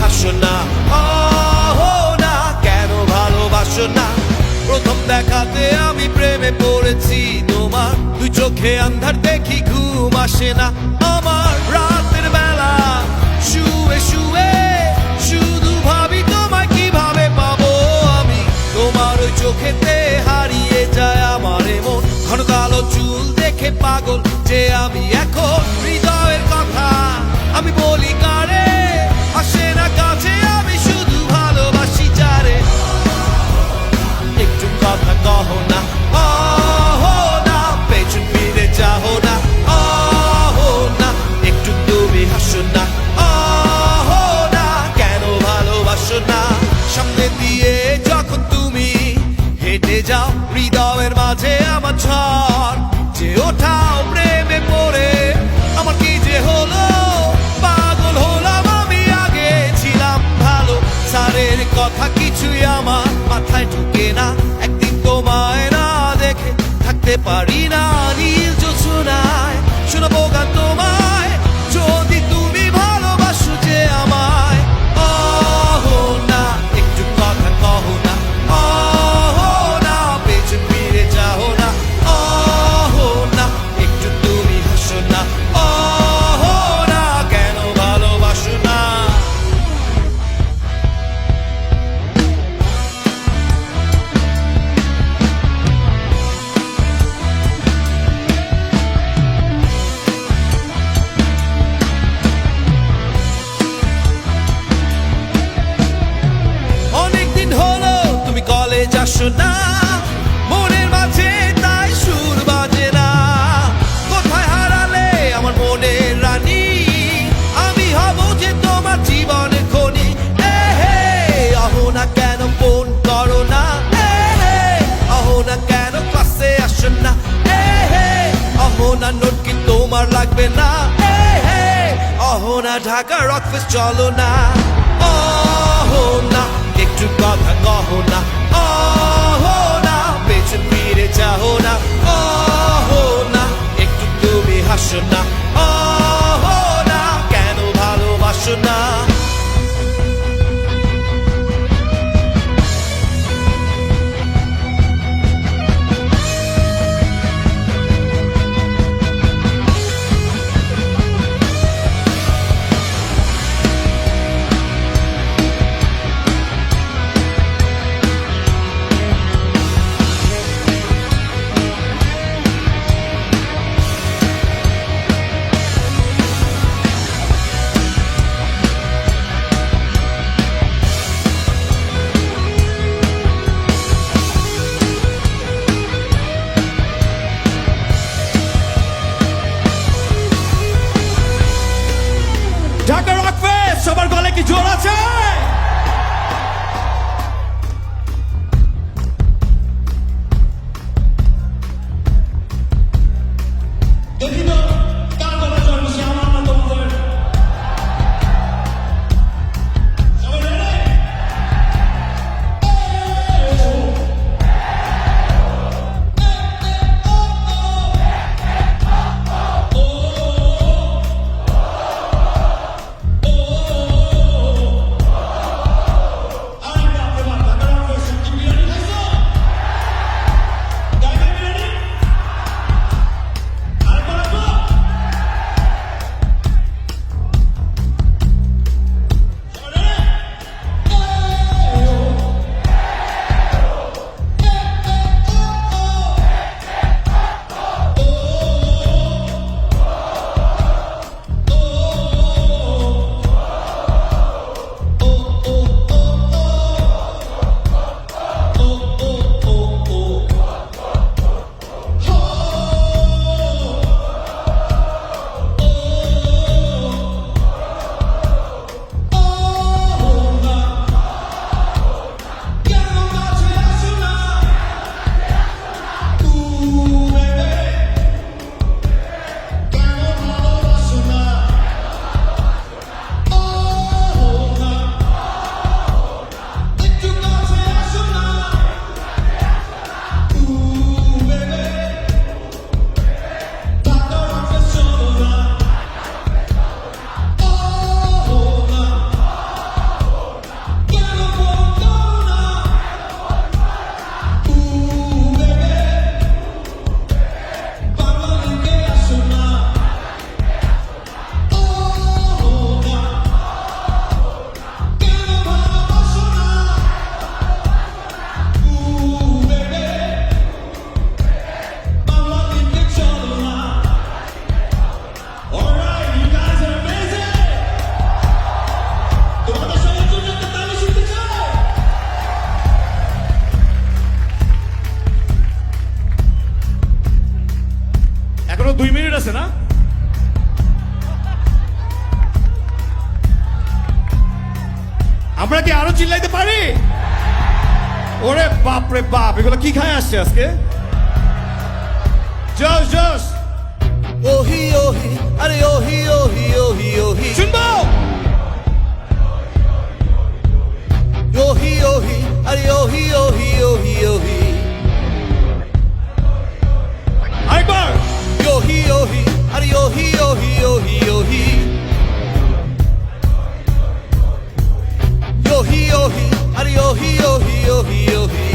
হাসো না, না কেন ভালোবাসো না? প্রথম দেখাতে আমি প্রেমে পড়েছি তোমার, দুই চোখে আন্ধার দেখি ঘুম আসে না আমার। রাতের বেলা শুয়ে শুয়ে শুধু ভাবি তোমায় কিভাবে পাবো আমি। তোমার ওই চোখেতে হারিয়ে যায় আমার মন, ঘন কালো চুল দেখে পাগল যে আমি এখন। হৃদয়ের কথা আমি বলি কারে, আসে না কাছে আমি শুধু ভালোবাসি যারে। একটু কথা কহো না, না পেছন ফিরে যাও না, না একটু তুমি হাসো না, না কেন ভালোবাসো না? সামনে দিয়ে যখন তুমি হেঁটে যাও, হৃদয়ের মাঝে আমার ঝড় যে ওঠাও প্রেমে পড়ে। আমার কি যে হলো, পাগল হলাম আমি, আগে ছিলাম ভালো। সারের কথা কিছুই আমার মাথায় ঢুকে না, একদিন তোমায় না দেখে থাকতে পারি না। নীল জোছনায় শোনাবো গান তোমায়, যদি তুমি ভালোবাসো যে আমায়। না একটু কথা কহো না, না পেছন ফিরে যাও না, না একটু তুমি হাসো না, না কেন ভালোবাসো না? অনেকদিন হলো তুমি কলেজ আসো না, মনের মাঝে তাই সুর বাজে না। কোথায় হারালে আমার মনের রানী, আমি হব যে তোমার জীবনের খনি। আহো না কেন ফোন করো না, আহো না কেন ক্লাসে আসো না, আহো না নোট কি তোমার লাগবে না, আহো না ঢাকা রকফেস চলো না, না একটু কথা কহো না, না পেছন ফিরে যাও না, না একটু তুমি হাসো না, না কেন ভালোবাসো না? ঢাকা রকফেস সবার গলে কি জোর আছে? দেখি তো কার গলা জোর বেশি, আমার না তোমাদের? সবাই ready? আমরা কি আরো চিল্লাইতে পারি? ওরে বাপ রে বাপ, এগুলো কি খায় আসছে আজকে? জোশ জোশ ওহি ওহি আরে ওহি ওহি ওহি ওহি শুনবো। ওহি ওহি আরে ওহি ওহি ওহি ওহি আরেকবার ওহি ওহি আরে ওহি ওহি ওহি ওহি ওহি ওহি আরে ওহি ওহি ওহি ওহি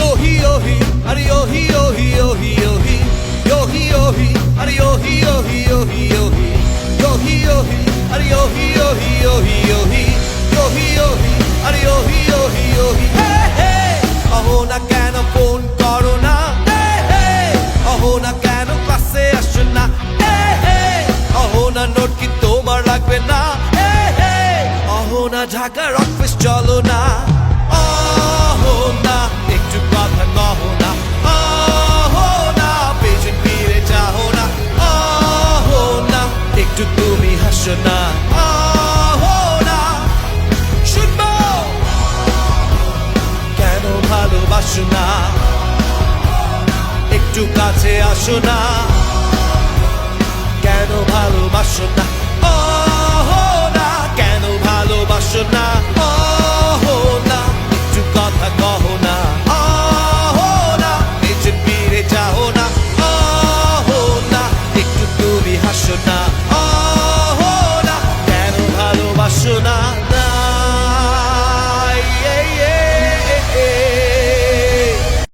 ওহি ওহি আরে ওহি ওহি ওহি ওহি ওহি ওহি আরে ওহি ওহি ওহি ওহি ওহি ওহি আরে ওহি ওহি ওহি ওহি ওহি ওহি আরে ওহি ওহি ওহি হে হে অহো না কেন ফোন করো না হে হে অহো না কেন ক্লাসে আসো না হে হে অহো না নোট কি তোমার লাগবে না হে হে অহো না ঢাকা রকফেস্ট চলো না অহো না একটু কথা কহো না অহো না পেছন ফিরে যাও না অহো না একটু তুমি হাসো না অহো না শুনবো কেন ভালোবাসো না একটু কাছে আসো না কেন ভালোবাসো না